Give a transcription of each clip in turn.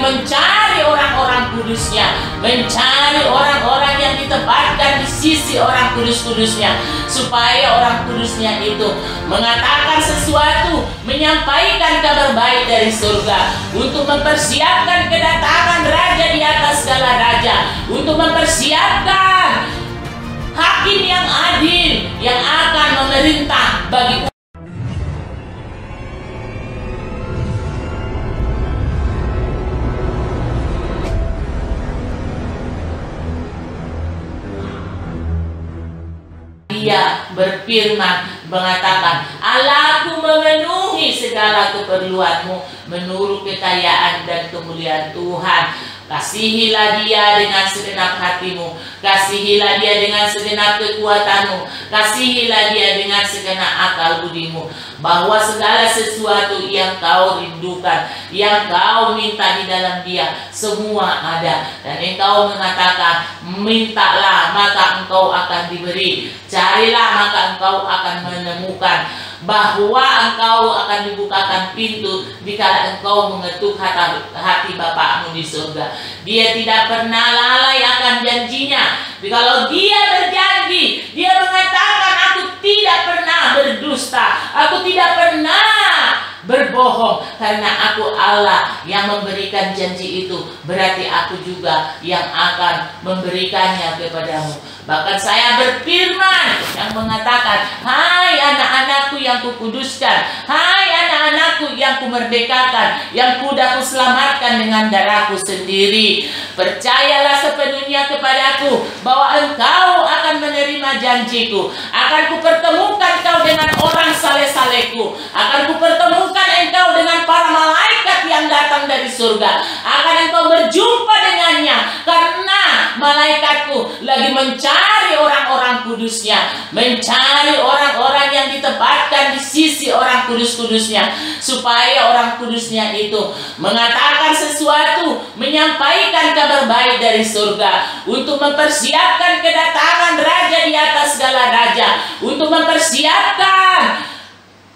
mencari orang-orang kudusnya, mencari orang-orang yang ditempatkan di sisi orang kudus-kudusnya, supaya orang kudusnya itu mengatakan sesuatu, menyampaikan kabar baik dari surga, untuk mempersiapkan kedatangan Raja di atas segala raja, untuk mempersiapkan hakim yang adil yang akan memerintah bagi Dia berfirman mengatakan, Allahku memenuhi segala keperluanmu menurut kekayaan dan kemuliaan Tuhan. Kasihilah dia dengan segenap hatimu, kasihilah dia dengan segenap kekuatanmu, kasihilah dia dengan segenap akal budimu, bahwa segala sesuatu yang kau rindukan, yang kau minta di dalam dia, semua ada. Dan engkau mengatakan, mintalah maka engkau akan diberi, carilah maka engkau akan menemukan, bahwa engkau akan dibukakan pintu dikala engkau mengetuk hati Bapakmu di surga. Dia tidak pernah lalai akan janjinya. Kalau dia berjanji, dia mengatakan, aku tidak pernah berdusta, aku tidak pernah berbohong, karena aku Allah yang memberikan janji itu, berarti aku juga yang akan memberikannya kepadamu. Bahkan saya berfirman yang mengatakan, hai anak-anakku yang kukuduskan, hai anak-anakku yang kumerdekakan, yang kudah kuselamatkan dengan darahku sendiri, percayalah sepenuhnya kepadaku bahwa engkau akan menerima janjiku. Akan kupertemukan kau dengan orang saleh-salehku, akan kupertemukan engkau dengan para malaikat yang datang dari surga, akan engkau berjumpa dengannya, karena malaikatku lagi mencari orang-orang kudusnya, mencari orang-orang yang ditempatkan di sisi orang kudus-kudusnya, supaya orang kudusnya itu mengatakan sesuatu, menyampaikan kabar baik dari surga, untuk mempersiapkan kedatangan Raja di atas segala raja, untuk mempersiapkan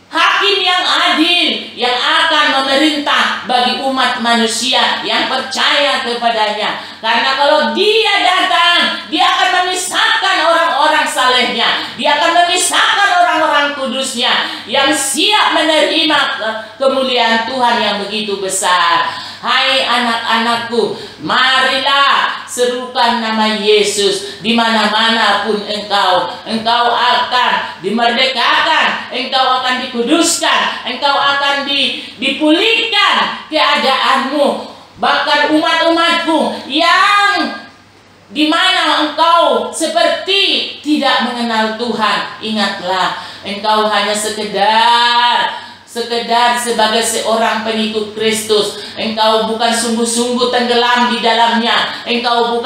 hakim yang adil yang akan memerintah bagi umat manusia yang percaya kepadanya. Karena kalau dia datang, dia akan memisahkan orang-orang salehnya, dia akan memisahkan orang-orang kudusnya yang siap menerima kemuliaan Tuhan yang begitu besar. Hai anak-anakku, marilah serukan nama Yesus di mana-mana pun engkau akan dimerdekakan, engkau akan dikuduskan, engkau akan dipulihkan keadaanmu. Bahkan umat-umatku yang di mana engkau seperti tidak mengenal Tuhan, ingatlah, engkau hanya sekedar sebagai seorang pengikut Kristus. Engkau bukan sungguh-sungguh tenggelam di dalamnya, engkau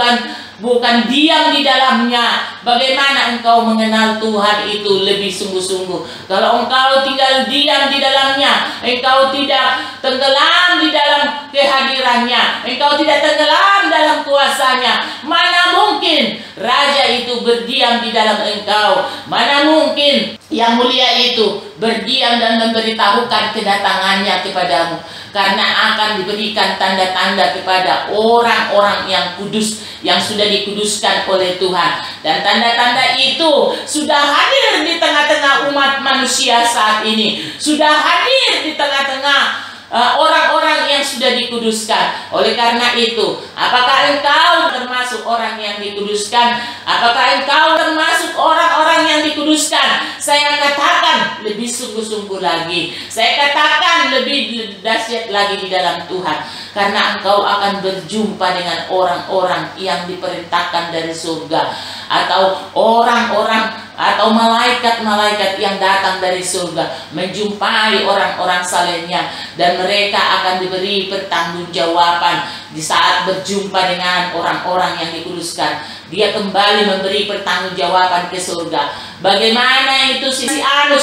bukan diam di dalamnya. Bagaimana engkau mengenal Tuhan itu lebih sungguh-sungguh? Kalau engkau tinggal diam di dalamnya, engkau tidak tenggelam di dalam kehadirannya, engkau tidak tenggelam dalam kuasanya, mana mungkin Raja itu berdiam di dalam engkau? Mana mungkin Yang Mulia itu berdiam dan memberitahukan kedatangannya kepadamu? Karena akan diberikan tanda-tanda kepada orang-orang yang kudus, yang sudah dikuduskan oleh Tuhan. Dan tanda-tanda itu sudah hadir di tengah-tengah umat manusia saat ini, sudah hadir di tengah-tengah orang-orang yang sudah dikuduskan. Oleh karena itu, apakah engkau termasuk orang yang dikuduskan? Apakah engkau termasuk orang-orang yang dikuduskan? Saya katakan lebih sungguh-sungguh lagi, saya katakan lebih dahsyat lagi di dalam Tuhan, karena engkau akan berjumpa dengan orang-orang yang diperintahkan dari surga, atau orang-orang atau malaikat-malaikat yang datang dari surga menjumpai orang-orang salehnya, dan mereka akan diberi pertanggungjawaban di saat berjumpa dengan orang-orang yang dikuduskan. Dia kembali memberi pertanggungjawaban ke surga. Bagaimana itu si anu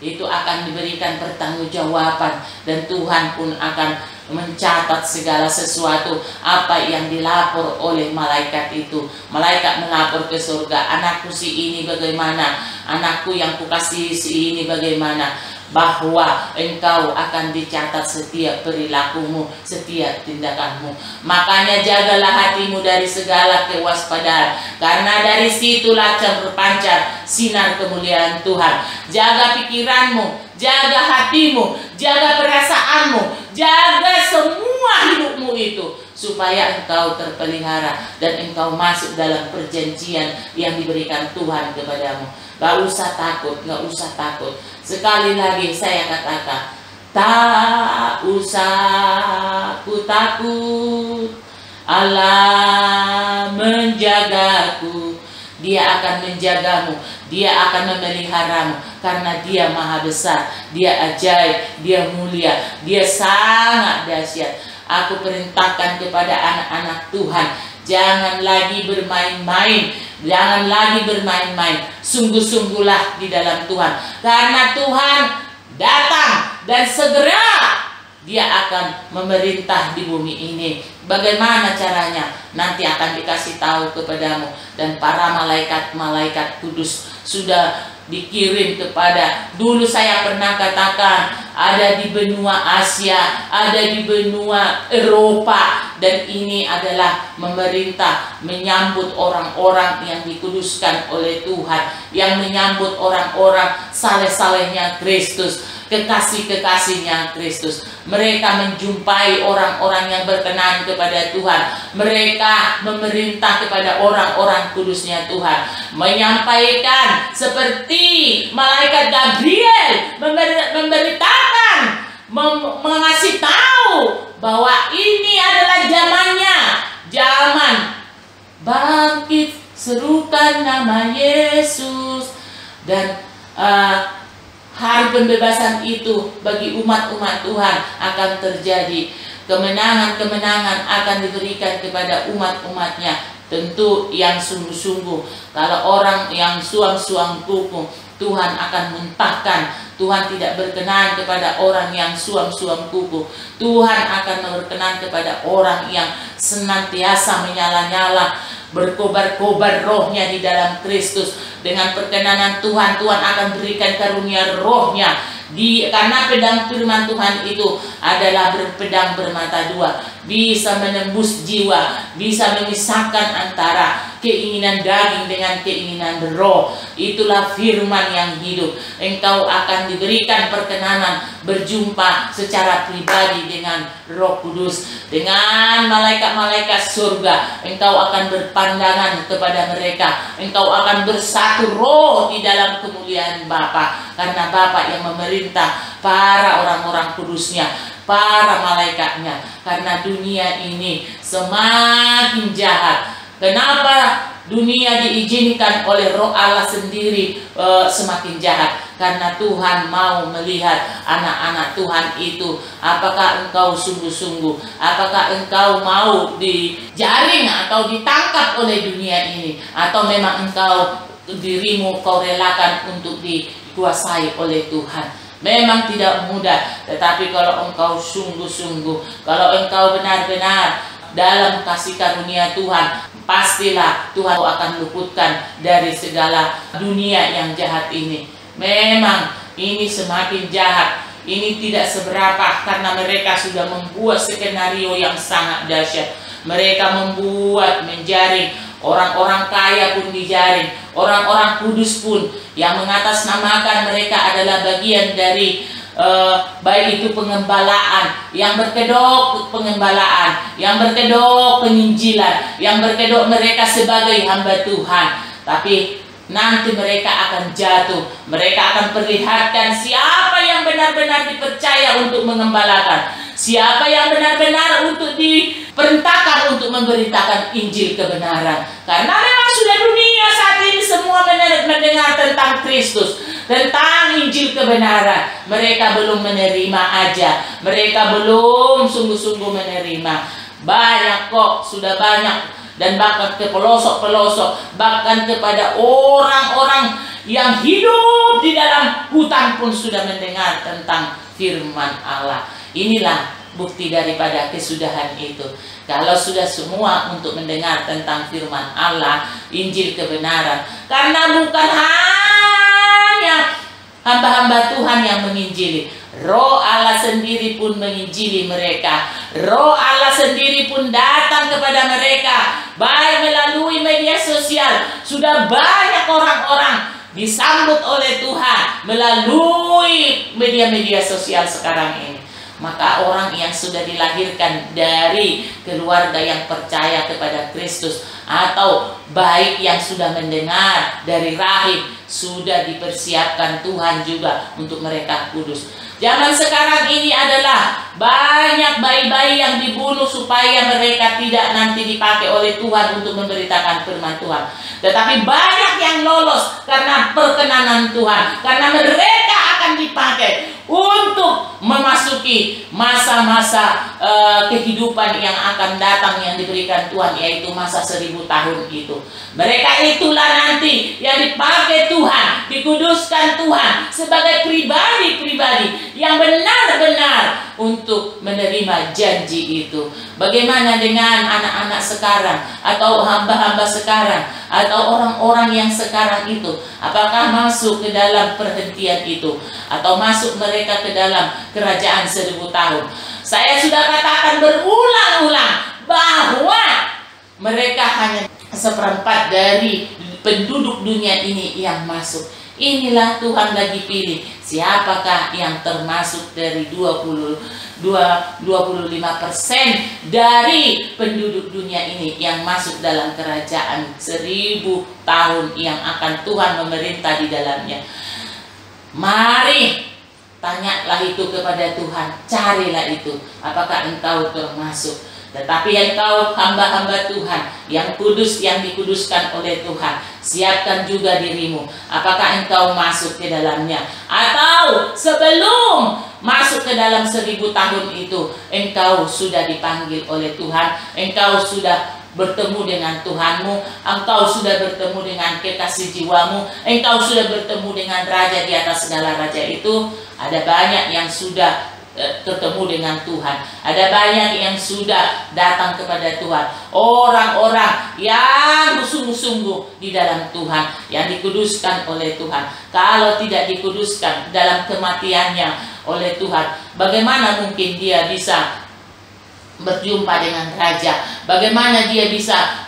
itu akan diberikan pertanggungjawaban, dan Tuhan pun akan mencatat segala sesuatu apa yang dilapor oleh malaikat itu. Malaikat melapor ke surga, anakku si ini bagaimana, anakku yang kukasihi si ini bagaimana. bahwa engkau akan dicatat setiap perilakumu, setiap tindakanmu. Makanya jagalah hatimu dari segala kewaspadaan, karena dari situlah terpancar sinar kemuliaan Tuhan. Jaga pikiranmu, jaga hatimu, jaga perasaanmu, jaga semua hidupmu itu, supaya engkau terpelihara dan engkau masuk dalam perjanjian yang diberikan Tuhan kepadamu. Gak usah takut, gak usah takut. Sekali lagi saya katakan, tak usah ku takut, Allah menjagaku. Dia akan menjagamu, Dia akan memeliharamu, karena Dia maha besar, Dia ajaib, Dia mulia, Dia sangat dahsyat. Aku perintahkan kepada anak-anak Tuhan, jangan lagi bermain-main, jangan lagi bermain-main. Sungguh-sungguhlah di dalam Tuhan, karena Tuhan datang dan segera Dia akan memerintah di bumi ini. Bagaimana caranya? Nanti akan dikasih tahu kepadamu, dan para malaikat-malaikat kudus sudah dikirim kepada. Dulu saya pernah katakan, ada di benua Asia, ada di benua Eropa, dan ini adalah memerintah, menyambut orang-orang yang dikuduskan oleh Tuhan, yang menyambut orang-orang saleh-salehnya Kristus, kekasih-kekasihnya Kristus. Mereka menjumpai orang-orang yang berkenan kepada Tuhan. Mereka memerintah kepada orang-orang kudusnya Tuhan, menyampaikan seperti malaikat Gabriel memberitakan, mengasih tahu bahwa ini adalah zamannya, zaman bangkit, serukan nama Yesus, dan hari pembebasan itu bagi umat-umat Tuhan akan terjadi. Kemenangan-kemenangan akan diberikan kepada umat-umatnya, tentu yang sungguh-sungguh. Kalau orang yang suam-suam kuku, Tuhan akan muntahkan. Tuhan tidak berkenan kepada orang yang suam-suam kuku. Tuhan akan berkenan kepada orang yang senantiasa menyala-nyala, berkobar-kobar rohnya di dalam Kristus. Dengan perkenanan Tuhan, Tuhan akan berikan karunia rohnya. Karena pedang firman Tuhan itu adalah pedang bermata dua, bisa menembus jiwa, bisa memisahkan antara keinginan daging dengan keinginan roh. Itulah firman yang hidup. Engkau akan diberikan perkenanan berjumpa secara pribadi dengan Roh Kudus, dengan malaikat-malaikat surga. Engkau akan berpandangan kepada mereka. Engkau akan bersatu roh di dalam kemuliaan Bapa, karena Bapa yang memerintah para orang-orang kudusnya, para malaikatnya. Karena dunia ini semakin jahat. Kenapa dunia diizinkan oleh Roh Allah sendiri semakin jahat? Karena Tuhan mau melihat anak-anak Tuhan itu, apakah engkau sungguh-sungguh, apakah engkau mau dijaring atau ditangkap oleh dunia ini, atau memang engkau dirimu kau relakan untuk dikuasai oleh Tuhan. Memang tidak mudah, tetapi kalau engkau sungguh-sungguh, kalau engkau benar-benar dalam kasih karunia Tuhan, pastilah Tuhan akan luputkan dari segala dunia yang jahat ini. Memang ini semakin jahat, ini tidak seberapa, karena mereka sudah membuat skenario yang sangat dahsyat. Mereka membuat, menjaring orang-orang kaya pun dijaring, orang-orang kudus pun yang mengatasnamakan mereka adalah bagian dari baik itu pengembalaan, yang berkedok pengembalaan, yang berkedok penginjilan, yang berkedok mereka sebagai hamba Tuhan. Tapi nanti mereka akan jatuh. Mereka akan perlihatkan siapa yang benar-benar dipercaya untuk mengembalakan, siapa yang benar-benar untuk diperintahkan untuk memberitakan Injil kebenaran. Karena memang sudah dunia saat ini semua mendengar tentang Kristus, tentang Injil kebenaran. Mereka belum menerima aja. Mereka belum sungguh-sungguh menerima. Banyak kok, sudah banyak. Dan bahkan ke pelosok-pelosok, bahkan kepada orang-orang yang hidup di dalam hutan pun sudah mendengar tentang firman Allah. Inilah bukti daripada kesudahan itu. Kalau sudah semua untuk mendengar tentang firman Allah, Injil kebenaran. Karena bukan hanya hamba-hamba Tuhan yang menginjili. Roh Allah sendiri pun menginjili mereka. Roh Allah sendiri pun datang kepada mereka, baik melalui media sosial. Sudah banyak orang-orang disambut oleh Tuhan melalui media-media sosial sekarang ini. Maka orang yang sudah dilahirkan dari keluarga yang percaya kepada Kristus, atau baik yang sudah mendengar dari rahim, sudah dipersiapkan Tuhan juga untuk mereka kudus. Zaman sekarang ini adalah banyak bayi-bayi yang dibunuh supaya mereka tidak nanti dipakai oleh Tuhan untuk memberitakan firman Tuhan. Tetapi banyak yang lolos karena perkenanan Tuhan, karena mereka akan dipakai untuk memasuki masa-masa kehidupan yang akan datang yang diberikan Tuhan, yaitu masa 1000 tahun itu. Mereka itulah nanti yang dipakai Tuhan, dikuduskan Tuhan sebagai pribadi-pribadi yang benar-benar untuk menerima janji itu. Bagaimana dengan anak-anak sekarang, atau hamba-hamba sekarang, atau orang-orang yang sekarang itu? Apakah masuk ke dalam perhentian itu, atau masuk mereka ke dalam kerajaan 1000 tahun? Saya sudah katakan berulang-ulang bahwa mereka hanya seperempat dari penduduk dunia ini yang masuk. Inilah Tuhan lagi pilih siapakah yang termasuk dari 25% dari penduduk dunia ini yang masuk dalam kerajaan 1000 tahun yang akan Tuhan memerintah di dalamnya. Mari tanyalah itu kepada Tuhan, carilah itu, apakah engkau termasuk. Tetapi engkau hamba-hamba Tuhan yang kudus, yang dikuduskan oleh Tuhan, siapkan juga dirimu. Apakah engkau masuk ke dalamnya? Atau sebelum masuk ke dalam 1000 tahun itu, engkau sudah dipanggil oleh Tuhan, engkau sudah bertemu dengan Tuhanmu, engkau sudah bertemu dengan kekasih jiwamu, engkau sudah bertemu dengan Raja di atas segala raja itu. Ada banyak yang sudah ketemu dengan Tuhan. Ada banyak yang sudah datang kepada Tuhan. Orang-orang yang bersungguh-sungguh di dalam Tuhan, yang dikuduskan oleh Tuhan. Kalau tidak dikuduskan dalam kematiannya oleh Tuhan, bagaimana mungkin dia bisa berjumpa dengan Raja? Bagaimana dia bisa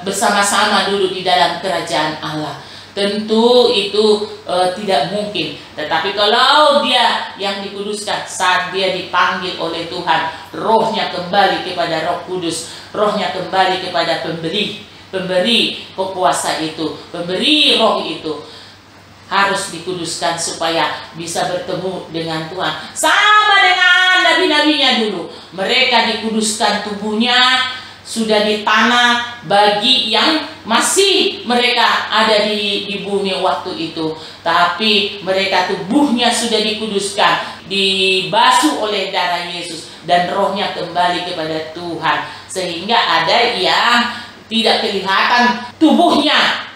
bersama-sama duduk di dalam kerajaan Allah? Tentu itu tidak mungkin. Tetapi kalau dia yang dikuduskan, saat dia dipanggil oleh Tuhan, rohnya kembali kepada Roh Kudus, rohnya kembali kepada pemberi kekuasa itu, pemberi roh itu, harus dikuduskan supaya bisa bertemu dengan Tuhan. Sama dengan nabi-nabinya dulu, mereka dikuduskan tubuhnya, sudah ditanah bagi yang masih mereka ada di bumi waktu itu. Tapi mereka tubuhnya sudah dikuduskan, dibasuh oleh darah Yesus, dan rohnya kembali kepada Tuhan. Sehingga ada yang tidak kelihatan tubuhnya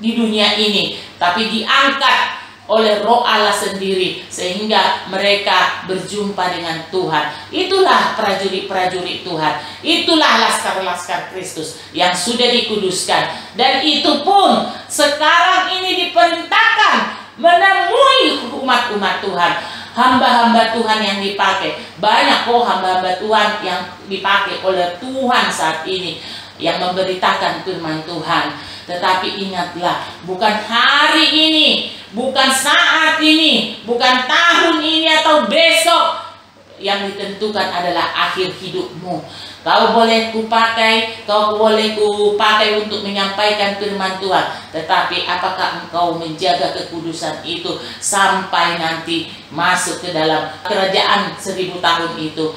di dunia ini, tapi diangkat oleh Roh Allah sendiri, sehingga mereka berjumpa dengan Tuhan. Itulah prajurit-prajurit Tuhan, itulah laskar-laskar Kristus yang sudah dikuduskan. Dan itu pun sekarang ini diperintahkan menemui umat-umat Tuhan, hamba-hamba Tuhan yang dipakai. Banyak kok hamba-hamba Tuhan yang dipakai oleh Tuhan saat ini, yang memberitakan firman Tuhan. Tetapi ingatlah, bukan hari ini, bukan saat ini, bukan tahun ini atau besok yang ditentukan adalah akhir hidupmu. Kau boleh kupakai, kau boleh kupakai untuk menyampaikan firman Tuhan, tetapi apakah engkau menjaga kekudusan itu sampai nanti masuk ke dalam kerajaan 1000 tahun itu,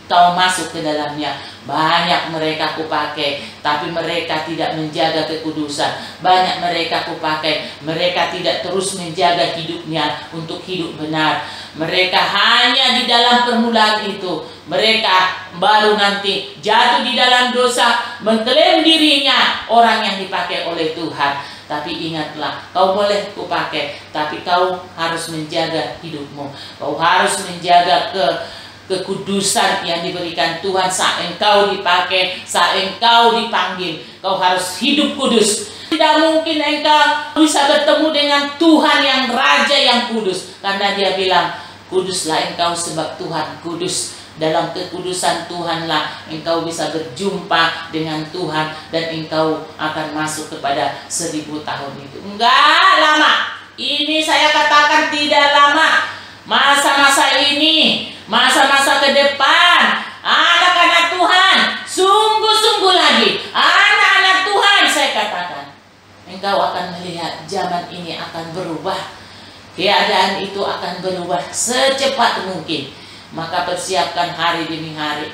kau masuk ke dalamnya? Banyak mereka kupakai, tapi mereka tidak menjaga kekudusan. Banyak mereka kupakai, mereka tidak terus menjaga hidupnya untuk hidup benar. Mereka hanya di dalam permulaan itu, mereka baru nanti jatuh di dalam dosa, mengklaim dirinya orang yang dipakai oleh Tuhan. Tapi ingatlah, kau boleh kupakai, tapi kau harus menjaga hidupmu. Kau harus menjaga kekudusan yang diberikan Tuhan saat engkau dipakai, saat engkau dipanggil. Kau harus hidup kudus. Tidak mungkin engkau bisa bertemu dengan Tuhan yang Raja yang kudus, karena Dia bilang, kuduslah engkau sebab Tuhan kudus. Dalam kekudusan Tuhanlah engkau bisa berjumpa dengan Tuhan, dan engkau akan masuk kepada 1000 tahun itu. Enggak lama. Ini saya katakan tidak lama. Masa-masa ini, masa-masa ke depan, anak-anak Tuhan, sungguh-sungguh lagi, anak-anak Tuhan, saya katakan, engkau akan melihat zaman ini akan berubah. Keadaan itu akan berubah secepat mungkin. Maka persiapkan hari demi hari.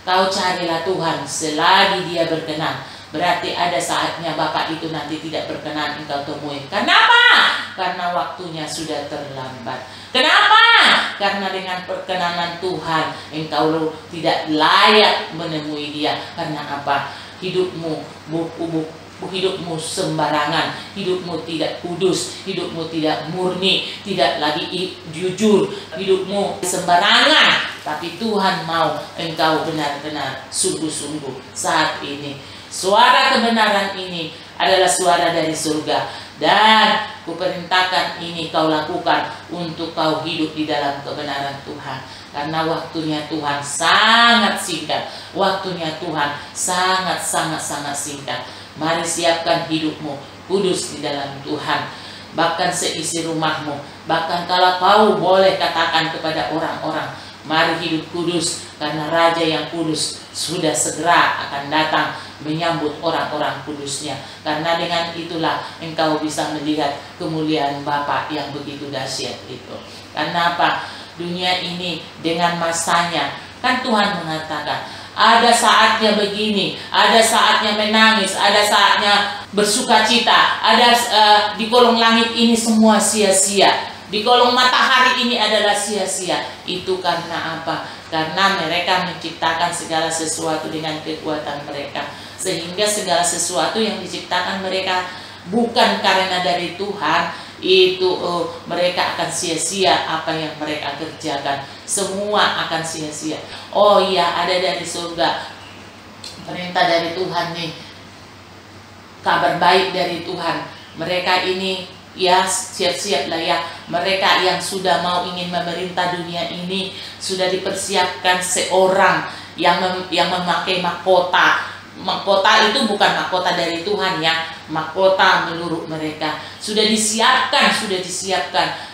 Kau carilah Tuhan selagi Dia berkenan. Berarti ada saatnya Bapak itu nanti tidak berkenan engkau temui. Kenapa? Karena waktunya sudah terlambat. Kenapa? Karena dengan perkenanan Tuhan engkau tidak layak menemui Dia. Karena apa? Hidupmu hidupmu sembarangan, hidupmu tidak kudus, hidupmu tidak murni, tidak lagi jujur, hidupmu sembarangan. Tapi Tuhan mau engkau benar-benar sungguh-sungguh saat ini. Suara kebenaran ini adalah suara dari surga, dan kuperintahkan ini kau lakukan untuk kau hidup di dalam kebenaran Tuhan. Karena waktunya Tuhan sangat singkat. Waktunya Tuhan sangat singkat. Mari siapkan hidupmu kudus di dalam Tuhan. Bahkan seisi rumahmu. Bahkan kalau kau boleh katakan kepada orang-orang, mari hidup kudus, karena Raja yang kudus sudah segera akan datang menyambut orang-orang kudusnya. Karena dengan itulah engkau bisa melihat kemuliaan Bapa yang begitu dahsyat itu. Karena apa? Dunia ini dengan masanya, kan Tuhan mengatakan, ada saatnya begini, ada saatnya menangis, ada saatnya bersuka cita, ada di kolong langit ini semua sia-sia, di kolong matahari ini adalah sia-sia. Itu karena apa? Karena mereka menciptakan segala sesuatu dengan kekuatan mereka, sehingga segala sesuatu yang diciptakan mereka bukan karena dari Tuhan, itu mereka akan sia-sia apa yang mereka kerjakan. Semua akan sia-sia. Oh iya, ada dari surga perintah dari Tuhan nih, kabar baik dari Tuhan. Mereka ini ya siap-siap lah ya. Mereka yang sudah mau ingin memerintah dunia ini, sudah dipersiapkan seorang yang memakai mahkota. Mahkota itu bukan mahkota dari Tuhan ya, mahkota menurut mereka. Sudah disiapkan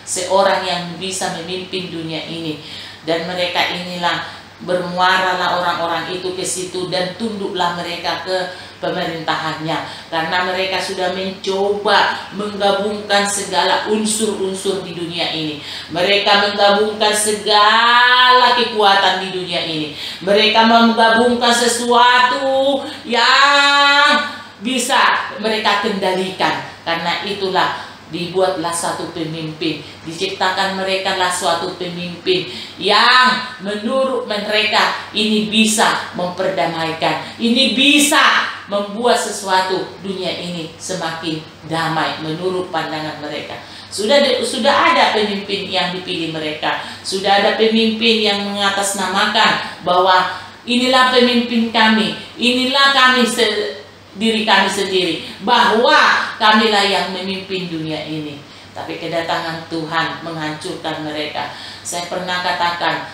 seorang yang bisa memimpin dunia ini. Dan mereka inilah, bermuaralah orang-orang itu ke situ, dan tunduklah mereka ke pemerintahannya. Karena mereka sudah mencoba menggabungkan segala unsur-unsur di dunia ini. Mereka menggabungkan segala kekuatan di dunia ini. Mereka menggabungkan sesuatu yang bisa mereka kendalikan. Karena itulah dibuatlah suatu pemimpin, diciptakan mereka lah suatu pemimpin yang menurut mereka ini bisa memperdamaikan, ini bisa membuat sesuatu dunia ini semakin damai menurut pandangan mereka. Sudah ada pemimpin yang dipilih mereka, sudah ada pemimpin yang mengatasnamakan bahwa inilah pemimpin kami, inilah kami diri kami sendiri, bahwa kamilah yang memimpin dunia ini. Tapi kedatangan Tuhan menghancurkan mereka. Saya pernah katakan,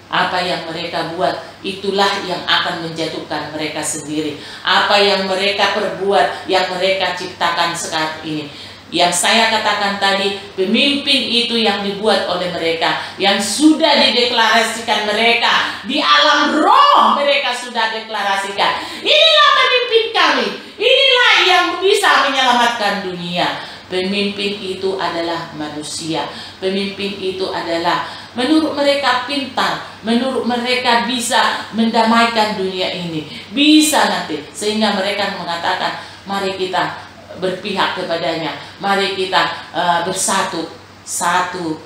apa yang mereka buat itulah yang akan menjatuhkan mereka sendiri. Apa yang mereka perbuat, yang mereka ciptakan sekarang ini. Yang saya katakan tadi, pemimpin itu yang dibuat oleh mereka, yang sudah dideklarasikan mereka di alam roh. Mereka sudah deklarasikan, inilah pemimpin kami, inilah yang bisa menyelamatkan dunia. Pemimpin itu adalah manusia. Pemimpin itu adalah menurut mereka pintar, menurut mereka bisa mendamaikan dunia ini, bisa nanti, sehingga mereka mengatakan, mari kita berpihak kepadanya, mari kita bersatu, satu,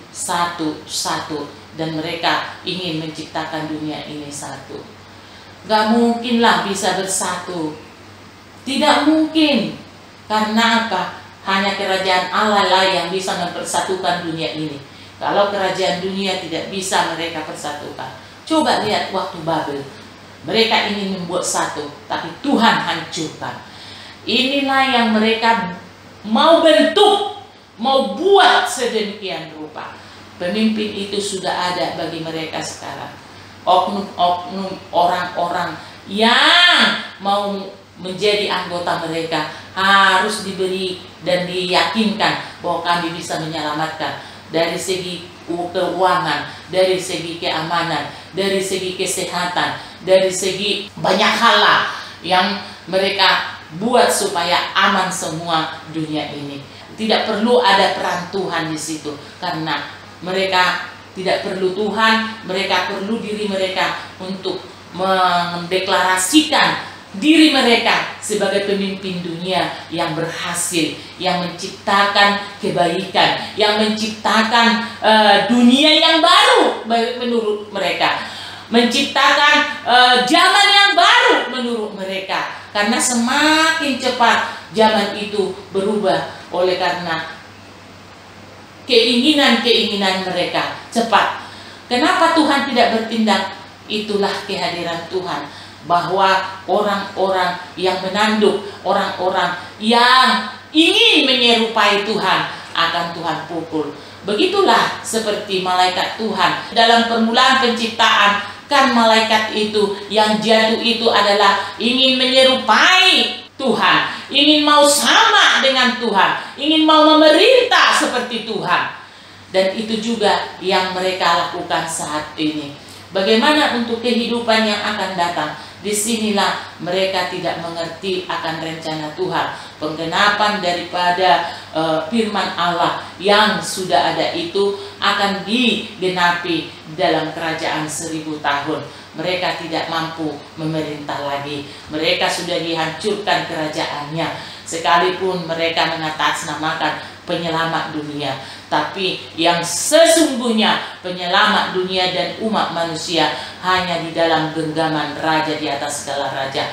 dan mereka ingin menciptakan dunia ini satu. Gak mungkinlah bisa bersatu, tidak mungkin. Karena apa? Hanya kerajaan Allah lah yang bisa mempersatukan dunia ini. Kalau kerajaan dunia tidak bisa mereka persatukan, Coba lihat waktu Babel. Mereka ingin membuat satu, tapi Tuhan hancurkan. Inilah yang mereka mau bentuk, mau buat sedemikian rupa. Pemimpin itu sudah ada bagi mereka sekarang. Oknum-oknum orang-orang yang mau menjadi anggota mereka harus diberi dan diyakinkan bahwa kami bisa menyelamatkan dari segi keuangan, dari segi keamanan, dari segi kesehatan, dari segi banyak hal yang mereka buat supaya aman semua dunia ini. Tidak perlu ada peran Tuhan di situ, karena mereka tidak perlu Tuhan, mereka perlu diri mereka untuk mendeklarasikan diri mereka sebagai pemimpin dunia yang berhasil, yang menciptakan kebaikan, yang menciptakan dunia yang baru menurut mereka, menciptakan zaman yang baru menurut mereka. Karena semakin cepat zaman itu berubah oleh karena keinginan-keinginan mereka cepat. Kenapa Tuhan tidak bertindak? Itulah kehadiran Tuhan, bahwa orang-orang yang menanduk, orang-orang yang ingin menyerupai Tuhan akan Tuhan pukul. Begitulah seperti malaikat Tuhan. Dalam permulaan penciptaan, kan malaikat itu yang jatuh itu adalah ingin menyerupai Tuhan, ingin mau sama dengan Tuhan, ingin mau memerintah seperti Tuhan. Dan itu juga yang mereka lakukan saat ini. Bagaimana untuk kehidupan yang akan datang? Disinilah mereka tidak mengerti akan rencana Tuhan, penggenapan daripada firman Allah yang sudah ada itu akan digenapi dalam kerajaan 1000 tahun. Mereka tidak mampu memerintah lagi. Mereka sudah dihancurkan kerajaannya. Sekalipun mereka mengatasnamakan penyelamat dunia, tapi yang sesungguhnya penyelamat dunia dan umat manusia hanya di dalam genggaman Raja di atas segala raja,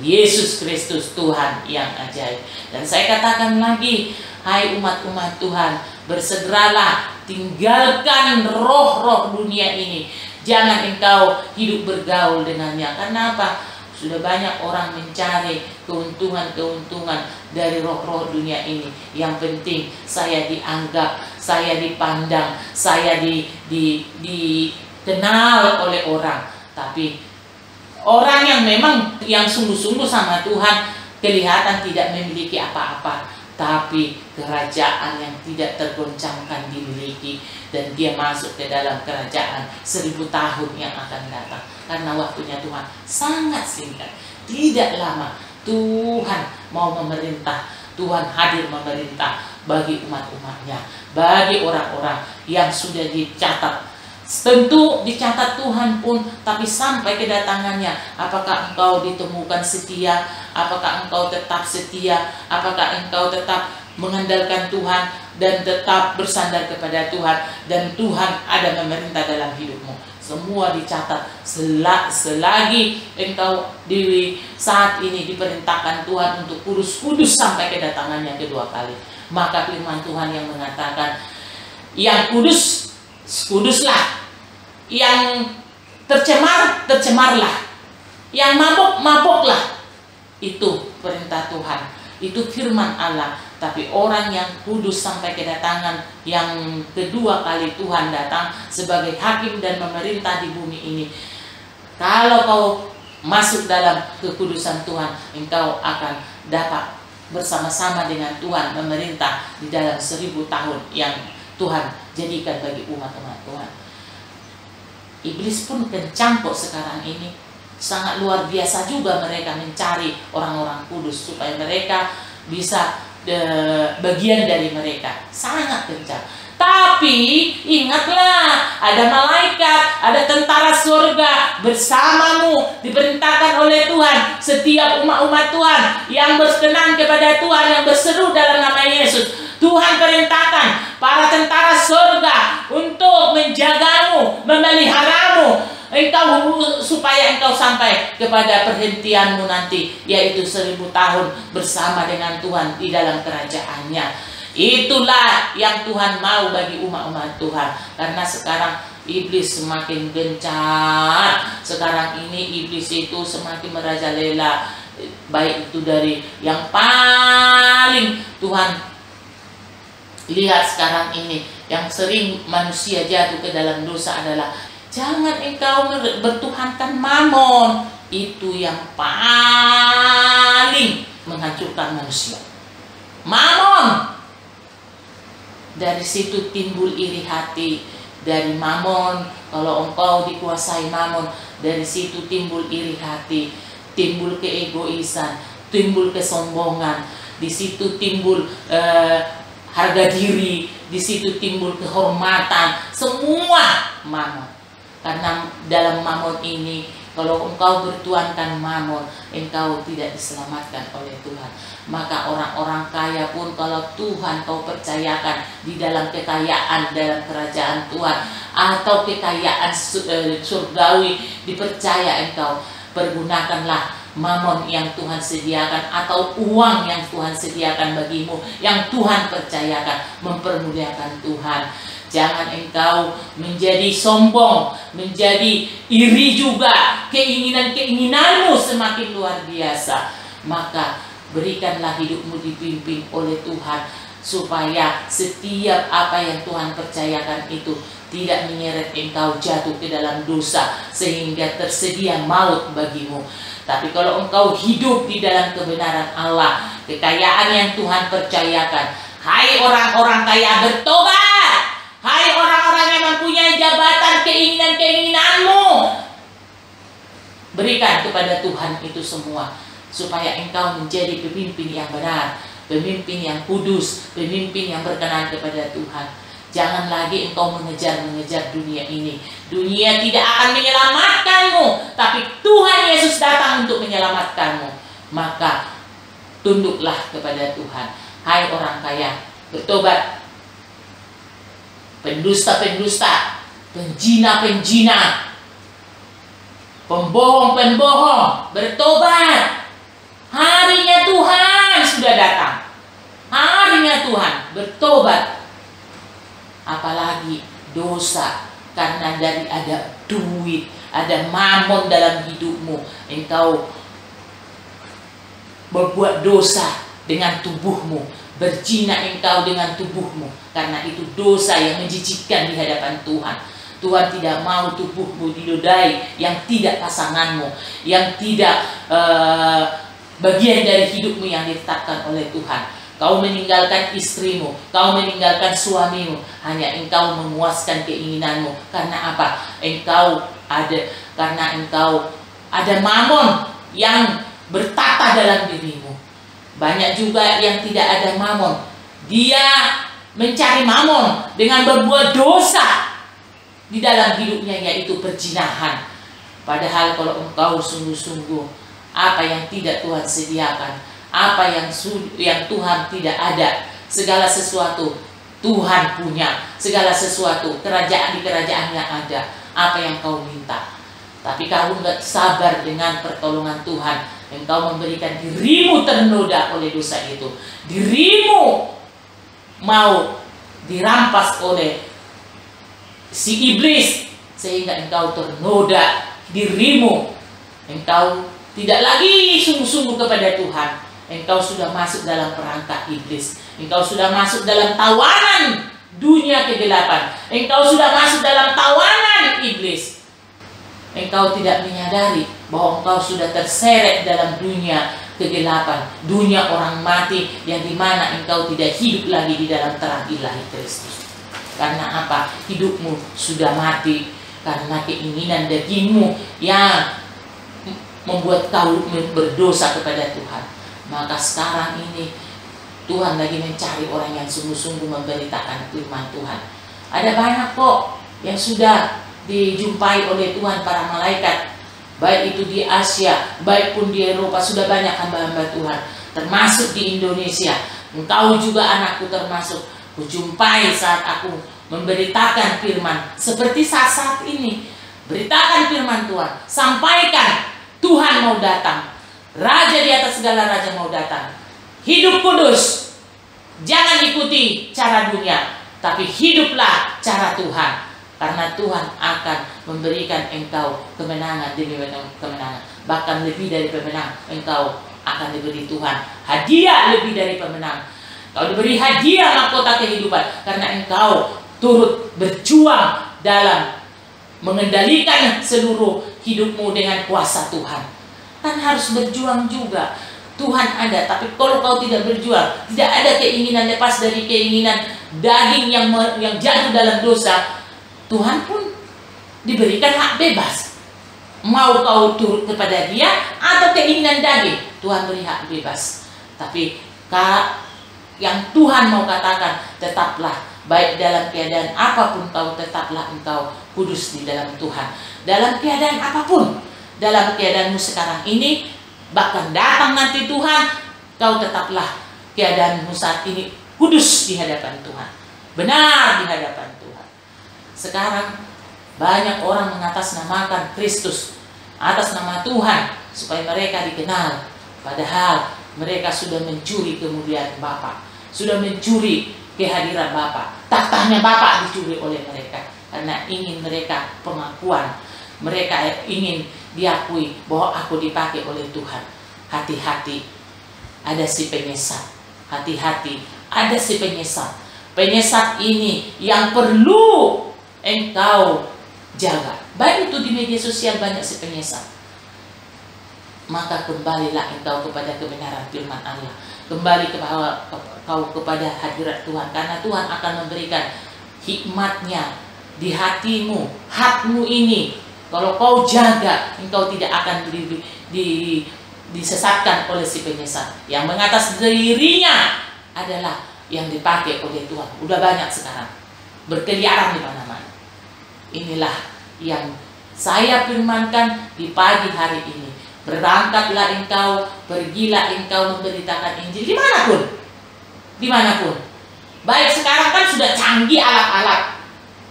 Yesus Kristus Tuhan yang ajaib. Dan saya katakan lagi, hai umat-umat Tuhan, bersegeralah, tinggalkan roh-roh dunia ini. Jangan engkau hidup bergaul dengannya. Karena apa? Sudah banyak orang mencari keuntungan-keuntungan dari roh-roh dunia ini. Yang penting saya dianggap, saya dipandang, saya dikenal oleh orang. Tapi orang yang memang yang sungguh-sungguh sama Tuhan kelihatan tidak memiliki apa-apa, tapi kerajaan yang tidak tergoncangkan dimiliki, dan dia masuk ke dalam kerajaan 1000 tahun yang akan datang. Karena waktunya Tuhan sangat singkat, tidak lama Tuhan mau memerintah, Tuhan hadir memerintah bagi umat-umatnya, bagi orang-orang yang sudah dicatat. Tentu dicatat Tuhan pun, tapi sampai kedatangannya, apakah engkau ditemukan setia? Apakah engkau tetap setia? Apakah engkau tetap mengandalkan Tuhan dan tetap bersandar kepada Tuhan, dan Tuhan ada memerintah dalam hidupmu? Semua dicatat. Selagi engkau di saat ini diperintahkan Tuhan untuk kudus sampai kedatangannya kedua kali, maka firman Tuhan yang mengatakan, yang kudus, kuduslah, yang tercemar, tercemarlah, yang mabuk, mabuklah. Itu perintah Tuhan, itu firman Allah. Tapi orang yang kudus sampai kedatangan yang kedua kali Tuhan datang sebagai hakim dan memerintah di bumi ini, kalau kau masuk dalam kekudusan Tuhan, engkau akan dapat bersama-sama dengan Tuhan memerintah di dalam 1000 tahun yang Tuhan jadikan bagi umat-umat Tuhan. Iblis pun kecampur sekarang ini. Sangat luar biasa juga mereka mencari orang-orang kudus supaya mereka bisa bagian dari mereka. Sangat kencang. Tapi ingatlah, ada malaikat, ada tentara surga bersamamu, diperintahkan oleh Tuhan. Setiap umat-umat Tuhan yang berkenan kepada Tuhan, yang berseru dalam nama Yesus, Tuhan perintahkan para tentara surga untuk menjagamu, memeliharamu, supaya engkau sampai kepada perhentianmu nanti, yaitu 1000 tahun bersama dengan Tuhan di dalam kerajaannya. Itulah yang Tuhan mau bagi umat-umat Tuhan. Karena sekarang iblis semakin gencar. Sekarang ini iblis itu semakin merajalela, baik itu dari yang paling Tuhan lihat sekarang ini, yang sering manusia jatuh ke dalam dosa adalah jangan engkau bertuhankan mamon. Itu yang paling menghancurkan manusia, mamon. Dari situ timbul iri hati. Dari mamon, kalau engkau dikuasai mamon, dari situ timbul iri hati, timbul keegoisan, timbul kesombongan, di situ timbul harga diri, di situ timbul kehormatan, semua mamon. Karena dalam mamon ini, kalau engkau bertuankan mamon, engkau tidak diselamatkan oleh Tuhan. Maka orang-orang kaya pun kalau Tuhan kau percayakan di dalam kekayaan dalam kerajaan Tuhan, atau kekayaan surgawi dipercaya engkau, pergunakanlah mamon yang Tuhan sediakan atau uang yang Tuhan sediakan bagimu, yang Tuhan percayakan, mempermuliakan Tuhan. Jangan engkau menjadi sombong, menjadi iri juga, keinginan-keinginanmu semakin luar biasa. Maka berikanlah hidupmu dipimpin oleh Tuhan, supaya setiap apa yang Tuhan percayakan itu tidak menyeret engkau jatuh ke dalam dosa sehingga tersedia maut bagimu. Tapi kalau engkau hidup di dalam kebenaran Allah, kekayaan yang Tuhan percayakan, hai orang-orang kaya, bertobat. Hai orang-orang yang mempunyai jabatan, keinginan-keinginanmu, berikan kepada Tuhan itu semua, supaya engkau menjadi pemimpin yang benar, pemimpin yang kudus, pemimpin yang berkenan kepada Tuhan. Jangan lagi engkau mengejar-mengejar dunia ini. Dunia tidak akan menyelamatkanmu, tapi Tuhan Yesus datang untuk menyelamatkanmu. Maka tunduklah kepada Tuhan. Hai orang kaya, bertobat. Pendusta-pendusta, penjina-penjina, pembohong-pembohong, bertobat. Harinya Tuhan sudah datang. Harinya Tuhan bertobat. Apalagi dosa, karena dari ada duit, ada mamon dalam hidupmu, engkau berbuat dosa dengan tubuhmu, berzina engkau dengan tubuhmu, karena itu dosa yang menjijikkan di hadapan Tuhan. Tuhan tidak mau tubuhmu dinodai yang tidak pasanganmu, yang tidak bagian dari hidupmu yang ditetapkan oleh Tuhan. Kau meninggalkan istrimu, kau meninggalkan suamimu, hanya engkau memuaskan keinginanmu. Karena apa? Karena engkau ada mamon yang bertata dalam dirimu. Banyak juga yang tidak ada mamon. Dia mencari mamon dengan berbuat dosa di dalam hidupnya, yaitu perzinahan. Padahal kalau engkau sungguh-sungguh, apa yang tidak Tuhan sediakan, apa yang Tuhan tidak ada, segala sesuatu Tuhan punya, segala sesuatu kerajaan di kerajaannya ada. Apa yang kau minta, tapi kau nggak sabar dengan pertolongan Tuhan, engkau memberikan dirimu ternoda oleh dosa itu, dirimu mau dirampas oleh si iblis, sehingga engkau ternoda dirimu, engkau tidak lagi sungguh-sungguh kepada Tuhan. Engkau sudah masuk dalam perangkap iblis, engkau sudah masuk dalam tawanan dunia kegelapan, engkau sudah masuk dalam tawanan iblis. Engkau tidak menyadari bahwa engkau sudah terseret dalam dunia kegelapan, dunia orang mati, yang dimana engkau tidak hidup lagi di dalam terang ilahi Kristus. Karena apa? Hidupmu sudah mati karena keinginan dagingmu yang membuat kau berdosa kepada Tuhan. Maka sekarang ini Tuhan lagi mencari orang yang sungguh-sungguh memberitakan firman Tuhan. Ada banyak kok yang sudah dijumpai oleh Tuhan, para malaikat, baik itu di Asia, baik pun di Eropa, sudah banyak hamba-hamba Tuhan, termasuk di Indonesia. Engkau juga anakku termasuk. Kujumpai saat aku memberitakan firman seperti saat ini. Beritakan firman Tuhan, sampaikan Tuhan mau datang, Raja di atas segala raja mau datang. Hidup kudus, jangan ikuti cara dunia, tapi hiduplah cara Tuhan. Karena Tuhan akan memberikan engkau kemenangan demi kemenangan. Bahkan lebih dari pemenang, engkau akan diberi Tuhan hadiah lebih dari pemenang. Kau diberi hadiah mahkota kehidupan karena engkau turut berjuang dalam mengendalikan seluruh hidupmu dengan kuasa Tuhan. Kan harus berjuang juga. Tuhan ada, tapi kalau kau tidak berjuang, tidak ada keinginan lepas dari keinginan daging yang jatuh dalam dosa, Tuhan pun diberikan hak bebas. Mau kau turut kepada Dia atau keinginan daging, Tuhan beri hak bebas. Tapi yang Tuhan mau katakan, tetaplah baik dalam keadaan apapun kau, tetaplah engkau kudus di dalam Tuhan. Dalam keadaan apapun, dalam keadaanmu sekarang ini, bahkan datang nanti Tuhan, kau tetaplah keadaanmu saat ini kudus di hadapan Tuhan, benar di hadapan Tuhan. Sekarang banyak orang mengatasnamakan Kristus atas nama Tuhan supaya mereka dikenal, padahal mereka sudah mencuri kemuliaan Bapa, sudah mencuri kehadiran Bapa. Tahtanya Bapa dicuri oleh mereka karena ingin mereka pengakuan, mereka ingin diakui bahwa aku dipakai oleh Tuhan. Hati-hati, ada si penyesat. Hati-hati, ada si penyesat. Penyesat ini yang perlu engkau jaga. Baik itu di media sosial banyak si penyesat. Maka kembalilah engkau kepada kebenaran firman Allah. Kembali kau kepada hadirat Tuhan, karena Tuhan akan memberikan hikmatnya di hatimu, hatmu ini. Kalau kau jaga, engkau tidak akan disesatkan oleh si penyesat. Yang mengatas dirinya adalah yang dipakai oleh Tuhan. Udah banyak sekarang berkeliaran di mana-mana. Inilah yang saya firmankan di pagi hari ini. Berangkatlah engkau, pergilah engkau memberitakan Injil dimanapun. Dimanapun. Baik sekarang kan sudah canggih alat-alat.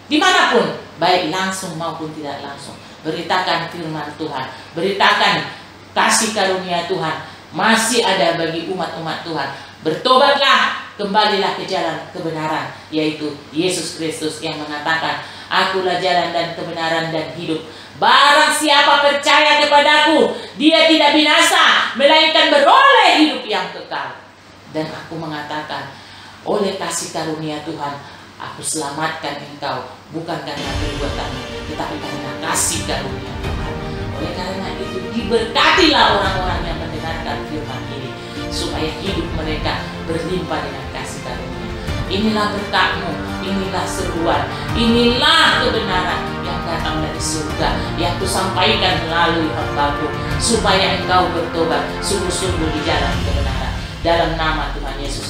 Dimanapun, baik langsung maupun tidak langsung. Beritakan firman Tuhan. Beritakan kasih karunia Tuhan. Masih ada bagi umat-umat Tuhan. Bertobatlah, kembalilah ke jalan kebenaran, yaitu Yesus Kristus yang mengatakan, akulah jalan dan kebenaran dan hidup. Barang siapa percaya kepadaku, dia tidak binasa, melainkan beroleh hidup yang kekal. Dan aku mengatakan, oleh kasih karunia Tuhan, aku selamatkan engkau, bukan karena perbuatanmu, tetapi karena kasih karunia Tuhan. Oleh karena itu, diberkatilah orang-orang yang mendengarkan firman ini, supaya hidup mereka berlimpah dengan kasih karunia. Inilah berkatmu, inilah seruan, inilah kebenaran yang datang dari surga, yang kusampaikan melalui hambaku, supaya engkau bertobat sungguh-sungguh di jalan kebenaran. Dalam nama Tuhan Yesus